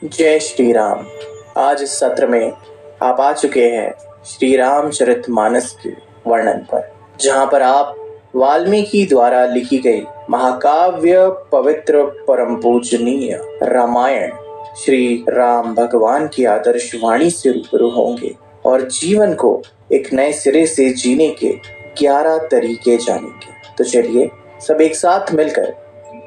जय श्री राम। आज इस सत्र में आप आ चुके हैं श्री रामचरितमानस के वर्णन पर, जहां पर आप वाल्मीकि द्वारा लिखी गई महाकाव्य पवित्र परम पूजनीय रामायण श्री राम भगवान की आदर्श वाणी से रूबरू होंगे और जीवन को एक नए सिरे से जीने के 11 तरीके जानेंगे। तो चलिए सब एक साथ मिलकर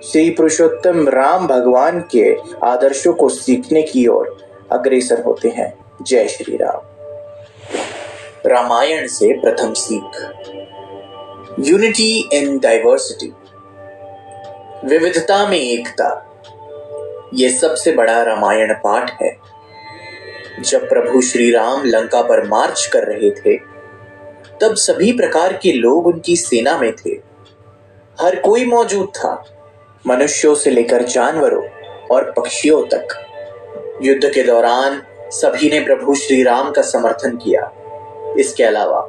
श्री पुरुषोत्तम राम भगवान के आदर्शों को सीखने की ओर अग्रसर होते हैं। जय श्री राम। रामायण से प्रथम सीख, यूनिटी इन डाइवर्सिटी, विविधता में एकता। ये सबसे बड़ा रामायण पाठ है। जब प्रभु श्री राम लंका पर मार्च कर रहे थे, तब सभी प्रकार के लोग उनकी सेना में थे। हर कोई मौजूद था, मनुष्यों से लेकर जानवरों और पक्षियों तक। युद्ध के दौरान सभी ने प्रभु श्री राम का समर्थन किया। इसके अलावा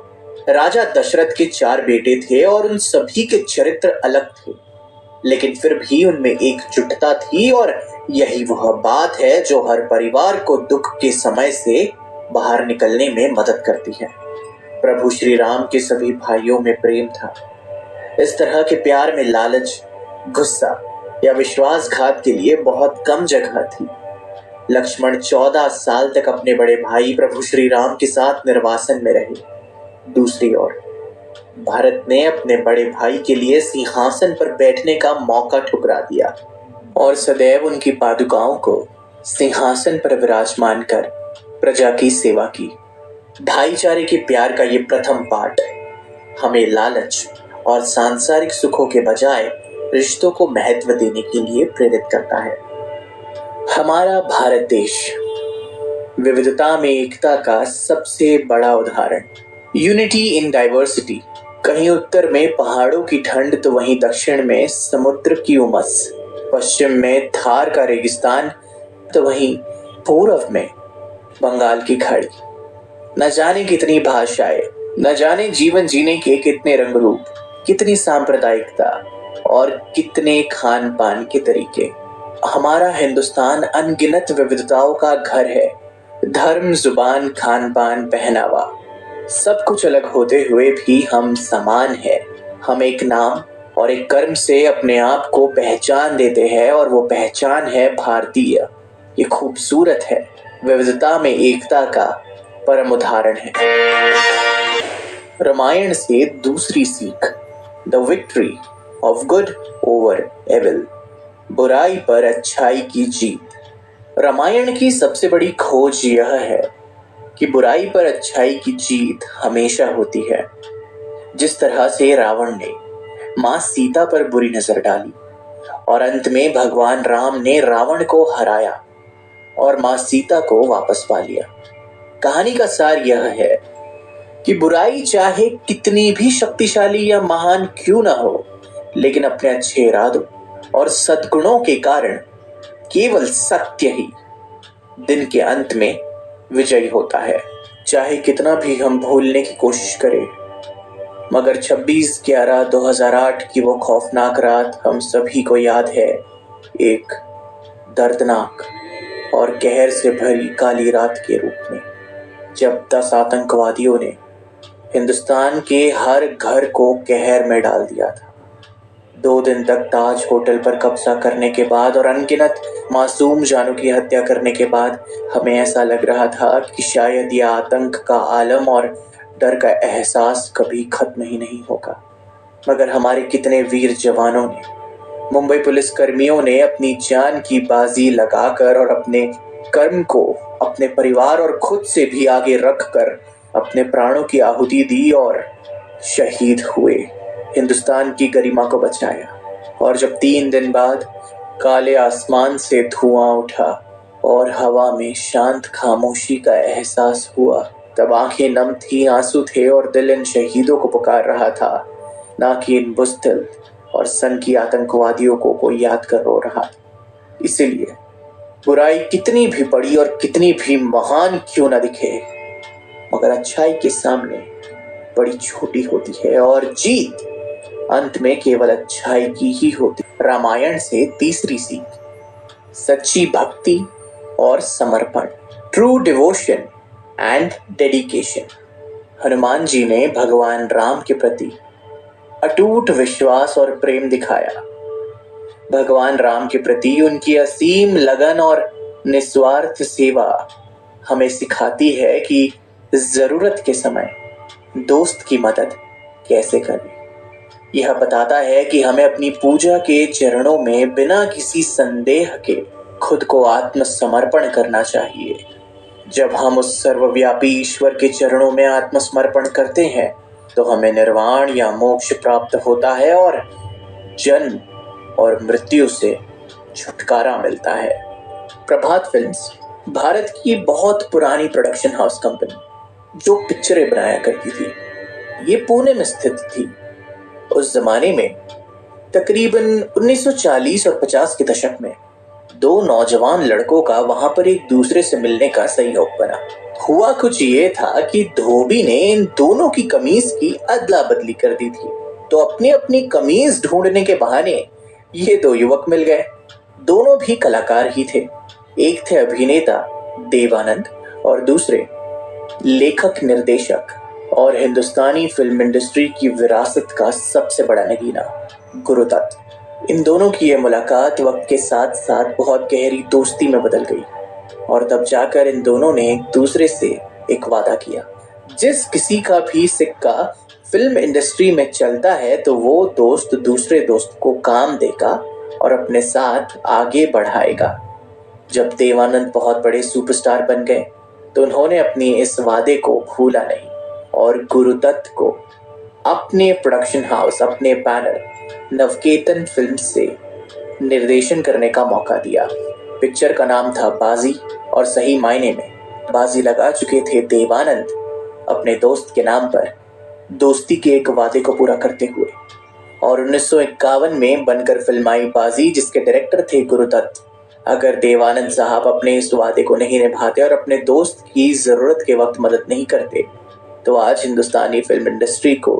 राजा दशरथ के 4 बेटे थे और उन सभी के चरित्र अलग थे, लेकिन फिर भी उनमें एकजुटता थी। और यही वह बात है जो हर परिवार को दुख के समय से बाहर निकलने में मदद करती है। प्रभु श्री राम के सभी भाइयों में प्रेम था। इस तरह के प्यार में लालच, गुस्सा या विश्वासघात के लिए बहुत कम जगह थी। लक्ष्मण 14 साल तक अपने बड़े भाई प्रभु श्री राम के साथ निर्वासन में रहे। दूसरी ओर भरत ने अपने बड़े भाई के लिए सिंहासन पर बैठने का मौका ठुकरा दिया और सदैव उनकी पादुकाओं को सिंहासन पर विराजमान कर प्रजा की सेवा की। भाईचारे के प्यार का ये प्रथम पाठ हमें लालच और सांसारिक सुखों के बजाय रिश्तों को महत्व देने के लिए प्रेरित करता है। हमारा भारत देश विविधता में एकता का सबसे बड़ा उदाहरण। Unity in diversity. कहीं उत्तर में पहाड़ों की ठंड तो वहीं दक्षिण में समुद्र की उमस, पश्चिम में थार का रेगिस्तान तो वहीं पूर्व में बंगाल की खाड़ी। न जाने कितनी भाषाएं, न जाने जीवन जीने के कितने रंग रूप, कितनी सांप्रदायिकता और कितने खान पान के तरीके। हमारा हिंदुस्तान अनगिनत विविधताओं का घर है। धर्म, जुबान, खान पान, पहनावा, सब कुछ अलग होते हुए भी हम समान हैं। हम एक नाम और एक कर्म से अपने आप को पहचान देते हैं और वो पहचान है भारतीय। ये खूबसूरत है, विविधता में एकता का परम उदाहरण है। रामायण से दूसरी सीख, the victory of good over evil, बुराई पर अच्छाई की जीत। रामायण की सबसे बड़ी खोज यह है कि बुराई पर अच्छाई की जीत हमेशा होती है। जिस तरह से रावण ने मां सीता पर बुरी नजर डाली और अंत में भगवान राम ने रावण को हराया और मां सीता को वापस पा लिया। कहानी का सार यह है कि बुराई चाहे कितनी भी शक्तिशाली या महान क्यों ना हो, लेकिन अपने अच्छे इरादों और सद्गुणों के कारण केवल सत्य ही दिन के अंत में विजयी होता है। चाहे कितना भी हम भूलने की कोशिश करें, मगर 26/11/2008 की वो खौफनाक रात हम सभी को याद है। एक दर्दनाक और कहर से भरी काली रात के रूप में, जब 10 आतंकवादियों ने हिंदुस्तान के हर घर को कहर में डाल दिया था। 2 दिन तक ताज होटल पर कब्जा करने के बाद और अनगिनत मासूम जानों की हत्या करने के बाद हमें ऐसा लग रहा था कि शायद यह आतंक का आलम और डर का एहसास कभी खत्म ही नहीं होगा। मगर हमारे कितने वीर जवानों ने, मुंबई पुलिस कर्मियों ने अपनी जान की बाजी लगाकर और अपने कर्म को अपने परिवार और खुद से भी आगे रखकर अपने प्राणों की आहुति दी और शहीद हुए, हिंदुस्तान की गरिमा को बचाया। और जब 3 दिन बाद काले आसमान से धुआं उठा और हवा में शांत खामोशी का एहसास हुआ, तब आंखें नम थी, आंसू थे और दिल इन शहीदों को पुकार रहा था, ना कि इन बुज़दिल और सनकी आतंकवादियों को कोई याद कर रो रहा था। इसीलिए बुराई कितनी भी बड़ी और कितनी भी महान क्यों न दिखे, मगर अच्छाई के सामने बड़ी छोटी होती है और जीत अंत में केवल अच्छाई की ही होती। रामायण से तीसरी सीख, सच्ची भक्ति और समर्पण, true devotion and dedication. Hanuman ji ने भगवान राम के प्रति अटूट विश्वास और प्रेम दिखाया। भगवान राम के प्रति उनकी असीम लगन और निस्वार्थ सेवा हमें सिखाती है कि जरूरत के समय दोस्त की मदद कैसे करें। यह बताता है कि हमें अपनी पूजा के चरणों में बिना किसी संदेह के खुद को आत्मसमर्पण करना चाहिए। जब हम उस सर्वव्यापी ईश्वर के चरणों में आत्मसमर्पण करते हैं तो हमें निर्वाण या मोक्ष प्राप्त होता है और जन्म और मृत्यु से छुटकारा मिलता है। प्रभात फिल्म्स भारत की बहुत पुरानी प्रोडक्शन हाउस कंपनी जो पिक्चरें बनाया करती थी, ये पुणे में स्थित थी। उस जमाने में तकरीबन 1940 और 50 के दशक में दो नौजवान लड़कों का वहां पर एक दूसरे से मिलने का संयोग बना। हुआ कुछ ये था कि धोबी ने इन दोनों की कमीज की अदला बदली कर दी थी, तो अपनी अपनी कमीज ढूंढने के बहाने ये दो युवक मिल गए। दोनों भी कलाकार ही थे। एक थे अभिनेता देवानंद और दूसरे लेखक निर्देशक और हिंदुस्तानी फिल्म इंडस्ट्री की विरासत का सबसे बड़ा नगीना गुरुदत्त। इन दोनों की यह मुलाकात वक्त के साथ साथ बहुत गहरी दोस्ती में बदल गई और तब जाकर इन दोनों ने एक दूसरे से एक वादा किया। जिस किसी का भी सिक्का फिल्म इंडस्ट्री में चलता है तो वो दोस्त दूसरे दोस्त को काम देगा और अपने साथ आगे बढ़ाएगा। जब देवानंद बहुत बड़े सुपरस्टार बन गए तो उन्होंने अपनी इस वादे को भूला नहीं और गुरुदत्त को अपने प्रोडक्शन हाउस, अपने बैनर नवकेतन फिल्म से निर्देशन करने का मौका दिया। पिक्चर का नाम था बाजी और सही मायने में बाजी लगा चुके थे देवानंद अपने दोस्त के नाम पर दोस्ती के एक वादे को पूरा करते हुए। और 1951 में बनकर फिल्म आई बाजी, जिसके डायरेक्टर थे गुरुदत्त। अगर देवानंद साहब अपने इस वादे को नहीं निभाते और अपने दोस्त की जरूरत के वक्त मदद नहीं करते तो आज हिंदुस्तानी फिल्म इंडस्ट्री को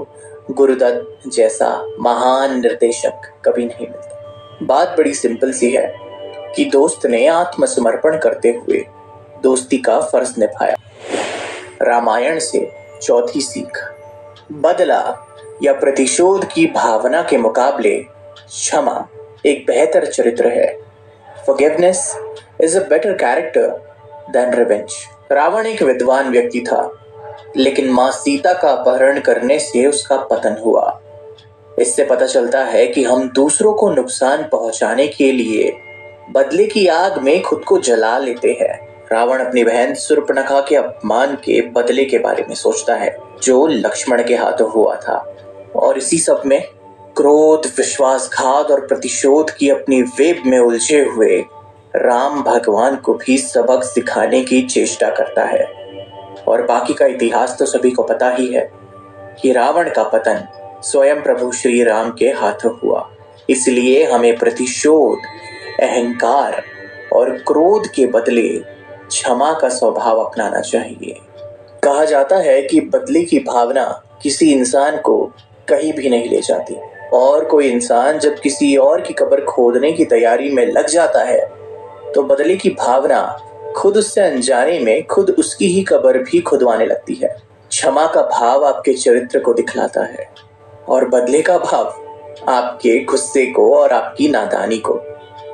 गुरुदत्त जैसा महान निर्देशक कभी नहीं मिलता। बात बड़ी सिंपल सी है कि दोस्त ने आत्मसमर्पण करते हुए दोस्ती का फर्ज निभाया। रामायण से चौथी सीख, बदला या प्रतिशोध की भावना के मुकाबले क्षमा एक बेहतर चरित्र है। Forgiveness is a better character than revenge। Ravan एक विद्वान व्यक्ति था, लेकिन मां सीता का अपहरण करने से उसका पतन हुआ। इससे पता चलता है कि हम दूसरों को नुकसान पहुंचाने के लिए बदले की आग में खुद को जला लेते हैं। रावण अपनी बहन शूर्पणखा के अपमान के बदले के बारे में सोचता है जो लक्ष्मण के हाथों हुआ था, और इसी सब में क्रोध, विश्वासघात और प्रतिशोध की अपनी वेब में उलझे हुए राम भगवान को भी सबक सिखाने की चेष्टा करता है। और बाकी का इतिहास तो सभी को पता ही है कि रावण का पतन स्वयं प्रभु श्री राम के हाथों हुआ। इसलिए हमें प्रतिशोध, अहंकार और क्रोध के बदले क्षमा का स्वभाव अपनाना चाहिए। कहा जाता है कि बदले की भावना किसी इंसान को कहीं भी नहीं ले जाती, और कोई इंसान जब किसी और की कब्र खोदने की तैयारी में लग जाता है तो बदले की भावना खुद उससे अनजाने में खुद उसकी ही कब्र भी खुदवाने लगती है। क्षमा का भाव आपके चरित्र को दिखलाता है और बदले का भाव आपके गुस्से को और आपकी नादानी को।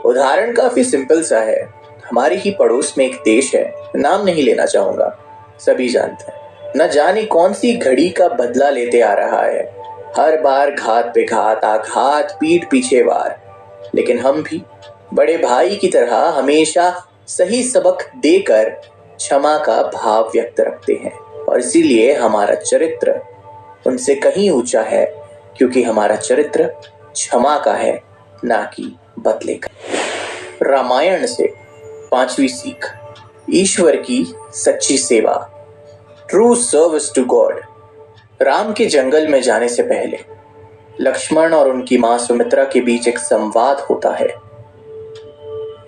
उदाहरण काफी सिंपल सा है। हमारे ही पड़ोस में एक देश है, नाम नहीं लेना चाहूंगा, सभी जानते हैं। न जाने कौन सी घड़ी का बदला लेते आ रहा है, हर बार घात पे घात, आघात, पीठ पीछे वार। लेकिन हम भी बड़े भाई की तरह हमेशा सही सबक देकर क्षमा का भाव व्यक्त रखते हैं, और इसीलिए हमारा चरित्र उनसे कहीं ऊंचा है, क्योंकि हमारा चरित्र क्षमा का है, ना कि बदले का। रामायण से पांचवी सीख, ईश्वर की सच्ची सेवा, true service to God. Ram के जंगल में जाने से पहले लक्ष्मण और उनकी मां सुमित्रा के बीच एक संवाद होता है,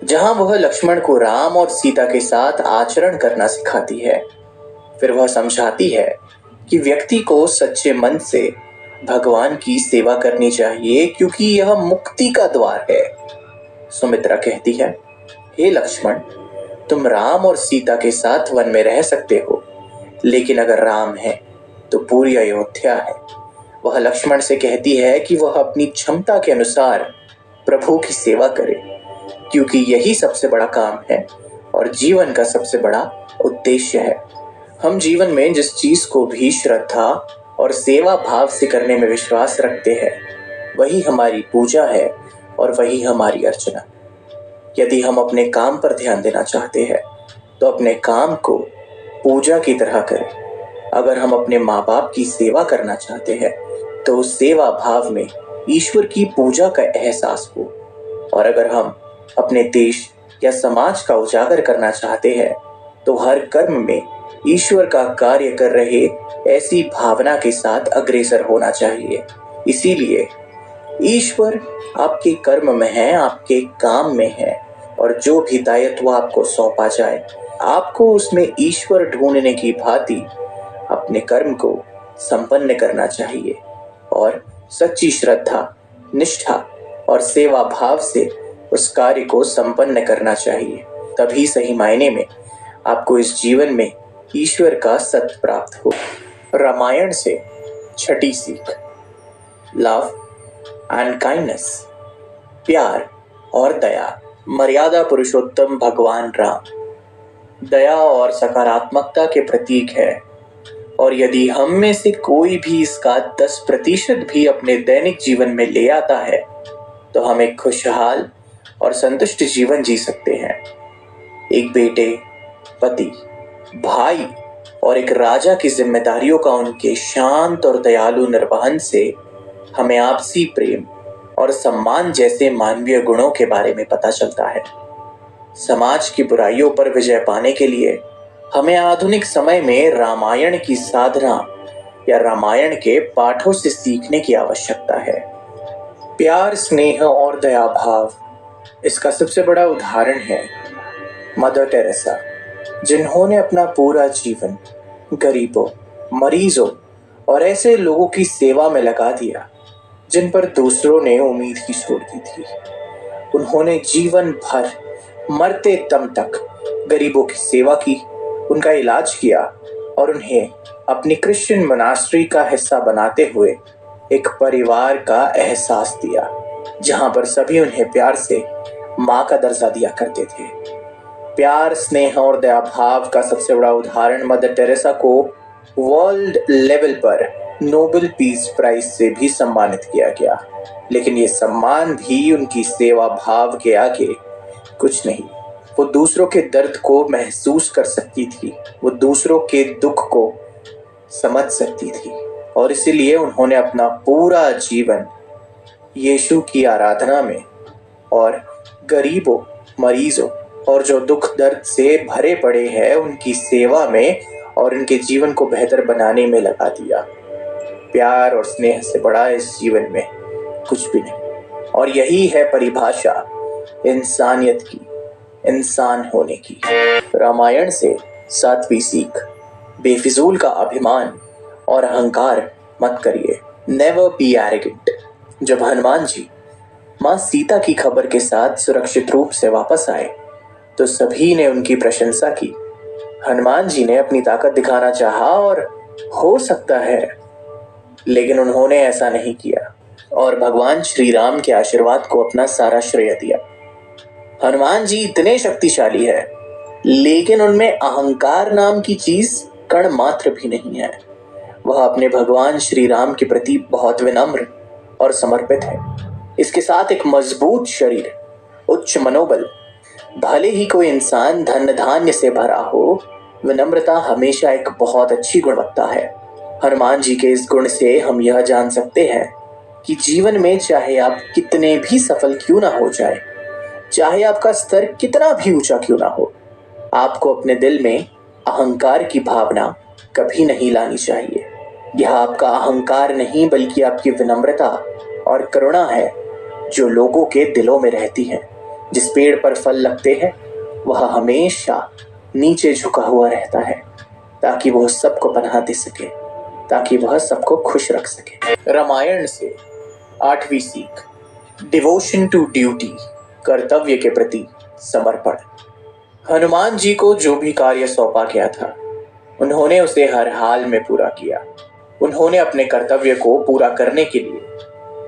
जहां वह लक्ष्मण को राम और सीता के साथ आचरण करना सिखाती है। फिर वह समझाती है कि व्यक्ति को सच्चे मन से भगवान की सेवा करनी चाहिए, क्योंकि यह मुक्ति का द्वार है। सुमित्रा कहती है, हे लक्ष्मण, तुम राम और सीता के साथ वन में रह सकते हो, लेकिन अगर राम है तो पूरी अयोध्या है। वह लक्ष्मण से कहती है कि वह अपनी क्षमता के अनुसार प्रभु की सेवा करे, क्योंकि यही सबसे बड़ा काम है और जीवन का सबसे बड़ा उद्देश्य है। हम जीवन में जिस चीज को भी श्रद्धा और सेवा भाव से करने में विश्वास रखते हैं, वही हमारी पूजा है और वही हमारी अर्चना। यदि हम अपने काम पर ध्यान देना चाहते हैं तो अपने काम को पूजा की तरह करें। अगर हम अपने माँ बाप की सेवा करना चाहते हैं तो उस सेवा भाव में ईश्वर की पूजा का एहसास हो, और अगर हम अपने देश या समाज का उजागर करना चाहते हैं तो हर कर्म में ईश्वर का कार्य कर रहे ऐसी भावना के साथ अग्रसर होना चाहिए। इसीलिए ईश्वर आपके कर्म में है, आपके काम में है, और जो भी दायित्व आपको सौंपा जाए आपको उसमें ईश्वर ढूंढने की भांति अपने कर्म को संपन्न करना चाहिए और सच्ची श्रद्धा, निष्ठा और सेवा भाव से उस कार्य को संपन्न करना चाहिए। तभी सही मायने में आपको इस जीवन में ईश्वर का सत्य प्राप्त हो। रामायण से छठी सीख, लव एंड काइंडनेस, प्यार और दया। मर्यादा पुरुषोत्तम भगवान राम दया और सकारात्मकता के प्रतीक है, और यदि हम में से कोई भी इसका 10% भी अपने दैनिक जीवन में ले आता है तो हम एक खुशहाल और संतुष्ट जीवन जी सकते हैं। एक बेटे, पति, भाई और एक राजा की जिम्मेदारियों का उनके शांत और दयालु निर्वहन से हमें आपसी प्रेम और सम्मान जैसे मानवीय गुणों के बारे में पता चलता है। समाज की बुराइयों पर विजय पाने के लिए हमें आधुनिक समय में रामायण की साधना या रामायण के पाठों से सीखने की आवश्यकता है। प्यार, स्नेह और दया भाव, इसका सबसे बड़ा उदाहरण है मदर टेरेसा, जिन्होंने अपना पूरा जीवन गरीबों, मरीजों और ऐसे लोगों की सेवा में लगा दिया जिन पर दूसरों ने उम्मीद ही छोड़ दी थी। उन्होंने जीवन भर मरते दम तक गरीबों की सेवा की, उनका इलाज किया और उन्हें अपनी क्रिश्चियन मोनास्ट्री का हिस्सा बनाते हुए एक परिवार का एहसास दिया, जहां पर सभी उन्हें प्यार से माँ का दर्जा दिया करते थे। प्यार, स्नेह और दया भाव का सबसे बड़ा उदाहरण मदर टेरेसा को वर्ल्ड लेवल पर नोबेल पीस प्राइज से भी सम्मानित किया गया, लेकिन ये सम्मान भी उनकी सेवा भाव के आगे कुछ नहीं। वो दूसरों के दर्द को महसूस कर सकती थी, वो दूसरों के दुख को समझ सकती थी, और इसीलिए उन्होंने अपना पूरा जीवन यीशु की आराधना में और गरीबों, मरीजों और जो दुख दर्द से भरे पड़े हैं उनकी सेवा में और उनके जीवन को बेहतर बनाने में लगा दिया। प्यार और स्नेह से बड़ा इस जीवन में कुछ भी नहीं, और यही है परिभाषा इंसानियत की, इंसान होने की। रामायण से 7वीं सीख, बेफिजूल का अभिमान और अहंकार मत करिए। Never be arrogant. जब हनुमान जी माँ सीता की खबर के साथ सुरक्षित रूप से वापस आए तो सभी ने उनकी प्रशंसा की। हनुमान जी ने अपनी ताकत दिखाना चाहा और हो सकता है, लेकिन उन्होंने ऐसा नहीं किया और भगवान श्री राम के आशीर्वाद को अपना सारा श्रेय दिया। हनुमान जी इतने शक्तिशाली है, लेकिन उनमें अहंकार नाम की चीज कण मात्र भी नहीं है। वह अपने भगवान श्री राम के प्रति बहुत विनम्र और समर्पित है। इसके साथ एक मजबूत शरीर, उच्च मनोबल। भले ही कोई इंसान धन धान्य से भरा हो, विनम्रता हमेशा एक बहुत अच्छी गुणवत्ता है। हनुमान जी के इस गुण से हम यह जान सकते हैं कि जीवन में चाहे आप कितने भी सफल क्यों ना हो जाए, चाहे आपका स्तर कितना भी ऊंचा क्यों ना हो, आपको अपने दिल में अहंकार की भावना कभी नहीं लानी चाहिए। यह आपका अहंकार नहीं बल्कि आपकी विनम्रता और करुणा है जो लोगों के दिलों में रहती है। जिस पेड़ पर फल लगते हैं वह हमेशा नीचे झुका हुआ रहता है ताकि वह सबको पनाह दे सके, ताकि वह सबको खुश रख सके। रामायण से 8वीं सीख, डिवोशन टू ड्यूटी, कर्तव्य के प्रति समर्पण। हनुमान जी को जो भी कार्य सौंपा गया था, उन्होंने उसे हर हाल में पूरा किया। उन्होंने अपने कर्तव्य को पूरा करने के लिए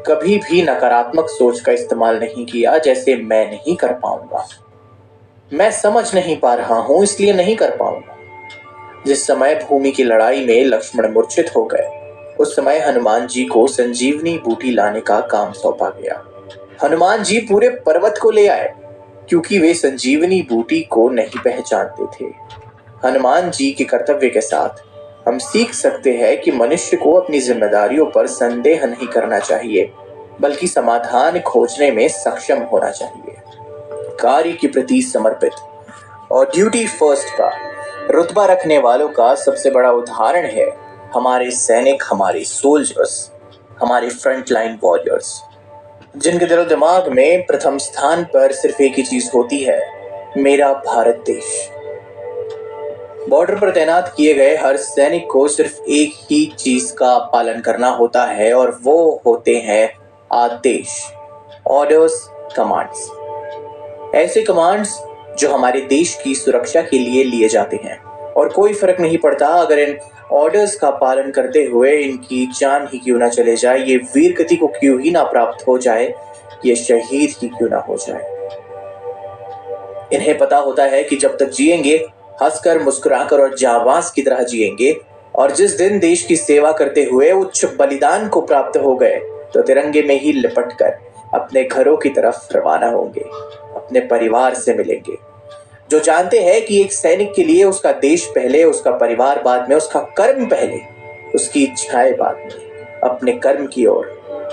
कभी भी नकारात्मक सोच का इस्तेमाल नहीं किया, जैसे मैं नहीं कर पाऊंगा, मैं समझ नहीं पा रहा हूं इसलिए नहीं कर पाऊंगा। जिस समय भूमि की लड़ाई में लक्ष्मण मूर्छित हो गए, उस समय हनुमान जी को संजीवनी बूटी लाने का काम सौंपा गया। हनुमान जी पूरे पर्वत को ले आए, क्योंकि वे संजीवनी बूटी को नहीं पहचानते थे। हनुमान जी के कर्तव्य के साथ हम सीख सकते हैं कि मनुष्य को अपनी जिम्मेदारियों पर संदेह नहीं करना चाहिए, बल्कि समाधान खोजने में सक्षम होना चाहिए। कार्य के प्रति समर्पित और ड्यूटी फर्स्ट का रुतबा रखने वालों का सबसे बड़ा उदाहरण है हमारे सैनिक, हमारे सोल्जर्स, हमारे फ्रंट लाइन वॉरियर्स, जिनके दिलो दिमाग में प्रथम स्थान पर सिर्फ एक ही चीज होती है, मेरा भारत देश। बॉर्डर पर तैनात किए गए हर सैनिक को सिर्फ एक ही चीज का पालन करना होता है, और वो होते हैं आदेश, ऑर्डर्स, कमांड्स। ऐसे कमांड्स जो हमारे देश की सुरक्षा के लिए लिए जाते हैं, और कोई फर्क नहीं पड़ता अगर इन ऑर्डर्स का पालन करते हुए इनकी जान ही क्यों ना चले जाए, ये वीर गति को क्यों ही ना प्राप्त हो जाए, ये शहीद ही क्यों ना हो जाए। इन्हें पता होता है कि जब तक जिएंगे हंसकर, मुस्कुराकर और जाबाज की तरह जिएंगे, और जिस दिन देश की सेवा करते हुए उच्च बलिदान को प्राप्त हो गए तो तिरंगे में ही लिपटकर अपने घरों की तरफ रवाना होंगे, अपने परिवार से मिलेंगे। जो जानते हैं कि एक सैनिक के लिए उसका देश पहले, उसका परिवार बाद में, उसका कर्म पहले, उसकी इच्छाएं बाद में, अपने कर्म की ओर,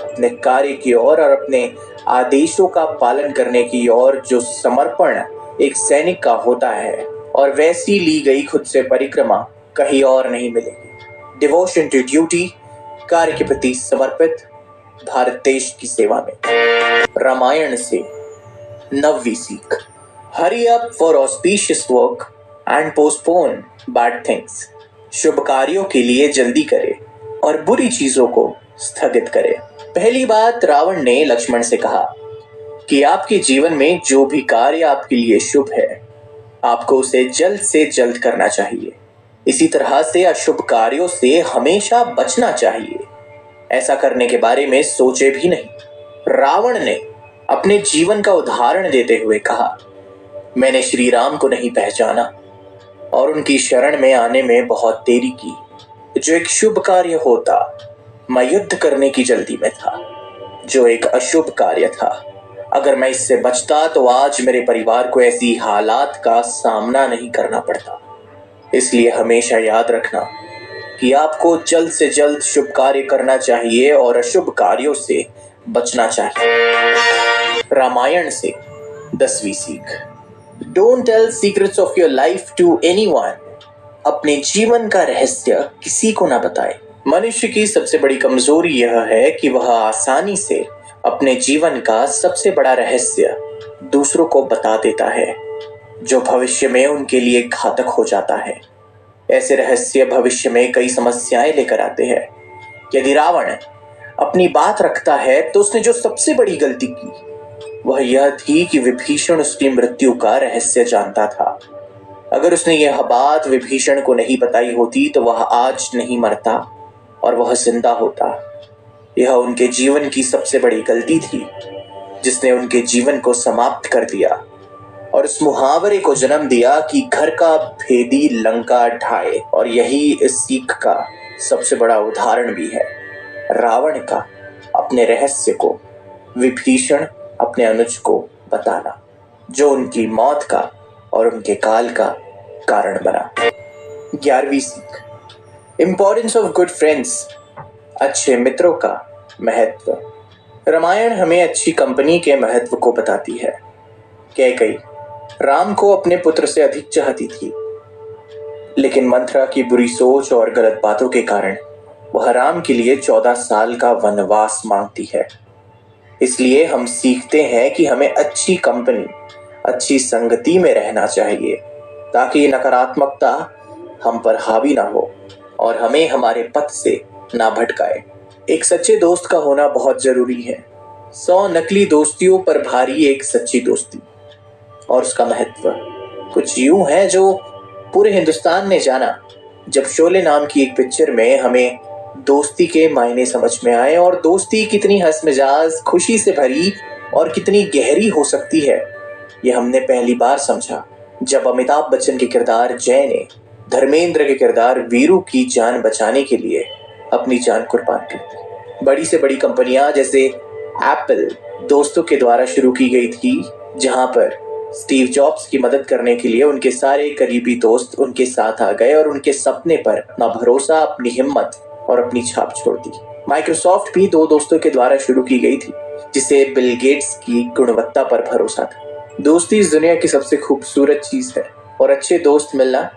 अपने कार्य की ओर और अपने आदेशों का पालन करने की ओर जो समर्पण एक सैनिक का होता है, और वैसी ली गई खुद से परिक्रमा कहीं और नहीं मिलेगी। डिवोशन टू ड्यूटी, कार्य के प्रति समर्पित, भारत देश की सेवा में। रामायण से 9वीं सीख, hurry up for auspicious work and postpone bad things. शुभ कार्यों के लिए जल्दी करे और बुरी चीजों को स्थगित करे। पहली बात रावण ने लक्ष्मण से कहा कि आपके जीवन में जो भी कार्य आपके लिए शुभ है, आपको उसे जल्द से जल्द करना चाहिए। इसी तरह से अशुभ कार्यों से हमेशा बचना चाहिए। ऐसा करने के बारे में सोचे भी नहीं। रावण ने अपने जीवन का उदाहरण देते हुए कहा, मैंने श्री राम को नहीं पहचाना और उनकी शरण में आने में बहुत देरी की। जो एक शुभ कार्य होता, मैं युद्ध करने की जल्दी में था। जो एक अशुभ कार्य था, अगर मैं इससे बचता तो आज मेरे परिवार को ऐसी हालात का सामना नहीं करना पड़ता। इसलिए हमेशा याद रखना कि आपको जल्द से जल्द शुभ कार्य करना चाहिए और अशुभ कार्यों से बचना चाहिए। रामायण से 10वीं सीख, don't tell secrets of your life to anyone. अपने जीवन का रहस्य किसी को ना बताए। मनुष्य की सबसे बड़ी कमजोरी यह है कि वह आसानी से अपने जीवन का सबसे बड़ा रहस्य दूसरों को बता देता है, जो भविष्य में उनके लिए घातक हो जाता है। ऐसे रहस्य भविष्य में कई समस्याएं लेकर आते हैं। यदि रावण अपनी बात रखता है तो उसने जो सबसे बड़ी गलती की वह यह थी कि विभीषण उसकी मृत्यु का रहस्य जानता था। अगर उसने यह बात विभीषण को नहीं बताई होती तो वह आज नहीं मरता और वह जिंदा होता। यह उनके जीवन की सबसे बड़ी गलती थी, जिसने उनके जीवन को समाप्त कर दिया और उस मुहावरे को जन्म दिया कि घर का भेदी लंका ढाए। और यही इस सीख का सबसे बड़ा उदाहरण भी है, रावण का अपने रहस्य को विभीषण अपने अनुज को बताना, जो उनकी मौत का और उनके काल का कारण बना। 11वीं सीख, इंपॉर्टेंस ऑफ गुड फ्रेंड्स, अच्छे मित्रों का महत्व। रामायण हमें अच्छी कंपनी के महत्व को बताती है। कैकेयी राम को अपने पुत्र से अधिक चाहती थी, लेकिन मंथरा की बुरी सोच और गलत बातों के कारण वह राम के लिए 14 साल का वनवास मांगती है। इसलिए हम सीखते हैं कि हमें अच्छी कंपनी, अच्छी संगति में रहना चाहिए, ताकि नकारात्मकता हम पर हावी ना हो और हमें हमारे पथ से ना भटकाए। एक सच्चे दोस्त का होना बहुत जरूरी है। 100 नकली दोस्तियों पर भारी एक सच्ची दोस्ती। और उसका महत्व, कुछ यूं है जो पूरे हिंदुस्तान ने जाना जब शोले नाम की एक पिक्चर में हमें दोस्ती के मायने समझ में आए, और दोस्ती कितनी हंसमिजाज, खुशी से भरी और कितनी गहरी हो सकती है ये हमने पहली बार समझा जब अमिताभ बच्चन के किरदार जय ने धर्मेंद्र के किरदार वीरू की जान बचाने के लिए अपनी जान कुर्बान कर दी। बड़ी से बड़ी कंपनियां जैसे एप्पल दोस्तों के द्वारा शुरू की गई थी, जहां पर स्टीव जॉब्स की मदद करने के लिए उनके सारे करीबी दोस्त उनके साथ आ गए और उनके सपने पर अपना भरोसा, अपनी हिम्मत और अपनी छाप छोड़ दी। माइक्रोसॉफ्ट भी दो दोस्तों के द्वारा शुरू की गई थी, जिसे बिल गेट्स की गुणवत्ता पर भरोसा था। दोस्ती इस दुनिया की सबसे खूबसूरत चीज है और अच्छे दोस्त मिलना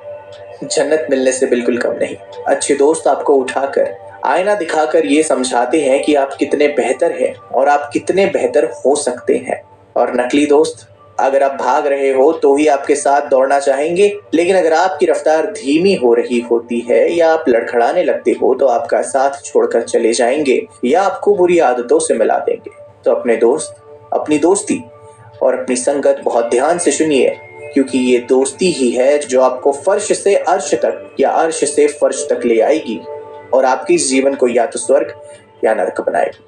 जन्नत मिलने से बिल्कुल कम नहीं। अच्छे दोस्त आपको उठाकर, आईना दिखाकर ये समझाते हैं कि आप कितने बेहतर हैं और आप कितने बेहतर हो सकते हैं। और नकली दोस्त, अगर आप भाग रहे हो तो ही आपके साथ दौड़ना चाहेंगे, लेकिन अगर आपकी रफ्तार धीमी हो रही होती है या आप लड़खड़ाने लगते हो तो आपका साथ छोड़कर चले जाएंगे या आपको बुरी आदतों से मिला देंगे। तो अपने दोस्त, अपनी दोस्ती और अपनी संगत बहुत ध्यान से सुनिए, क्योंकि ये दोस्ती ही है जो आपको फर्श से अर्श तक या अर्श से फर्श तक ले आएगी और आपके इस जीवन को या तो स्वर्ग या नरक बनाएगी।